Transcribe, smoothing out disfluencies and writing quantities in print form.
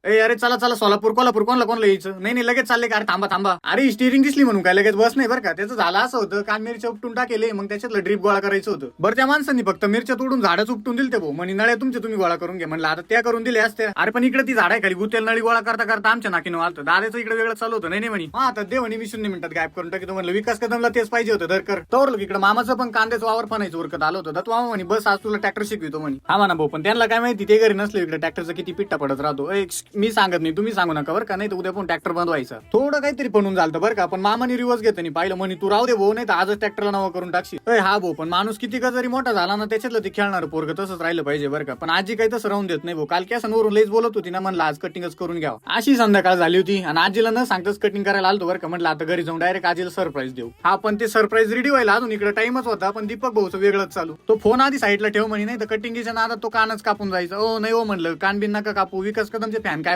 अरे चला चला सोलापूर कोल्हापूर कोणला यायचं. नाही लगेच चालले का? अरे थांबा थांबा. अरे स्टिअरिंग दिसली म्हणून काय लगेच बस नाही बरं का. त्याचं झालं असं होतं, कान मिरच्या उपटून टाकेले, मग त्याच्यातलं ड्रीप गोळा करायचं होतं. बरं त्या माणसांनी फक्त मिरच्या तोडून झाडच उपटून दिले ते भाऊ. म्हणे नळ्या तुमच्या तुम्ही गोळा करून घ्या. म्हणलं आता त्या करून दिल्या असत्या. अरे पण इकडे ती झाड आहे खाली गुतेल, नळी गोळा करता करता आमच्या नाकीनं आलतं. दादाचं इकडे वेगळं चालू होतं. नाही म्हणे हा आता दे म्हणे, मी 0 मिनिटात गायब करून टाकी. म्हणलं विकास कदमला तेच पाहिजे होतं दर कर. तर इकडे मामाचं पण कांद्याचं वावर फनायचं उरकत आलं होतं. तर मामा म्हणे बस आज तुला ट्रॅक्टर शिकवितो म्हणे. हा म्हणा भाऊ, पण त्यांना काय माहिती ते घरी नसले इकडे ट्रॅक्टरचा किती पिट्टा पडत राहतो. मी सांगत नाही, तुम्ही सांगू नका बरं का, नाही तर उद्या पण ट्रॅक्टर बंद व्हायचा. थोडं काहीतरी बनून झालं बरं का. पण मामाने रिवर्स घेत नाही पाहिलं. म्हणे तू राहू दे भाऊ, नाही तर आजच ट्रॅक्टरला नवं करून टाकशील. हा भाऊ, पण माणूस किती का जरी मोठा झाला ना, त्याच्यातलं ते खेळणार पोरग तसंच राहिलं पाहिजे बरं का. पण आजी काही तसं राहून देत नाही भाऊ. काल कॅसनवरून लईच बोलत होती ना, म्हणलं आज कटिंगच करून घ्यावं. अशी संध्याकाळ झाली होती आणि आजीला न सांगताच कटिंग करायला आलतो बरं का. म्हटलं आता घरी जाऊन डायरेक्ट आजीला सरप्राईज देऊ. हा पण ते सरप्राईज रेडी व्हायला अजून इकडे टाइमच होता. पण दीपक भाऊचं वेगळंच चालू. तो फोन आधी साईडला ठेव म्हणे, नाही तर कटिंगच्या नादात तो कानच कापून जायचा. ओ नाही हो म्हणलं, कान बिन नका कापू. विकास कदमचे फॅन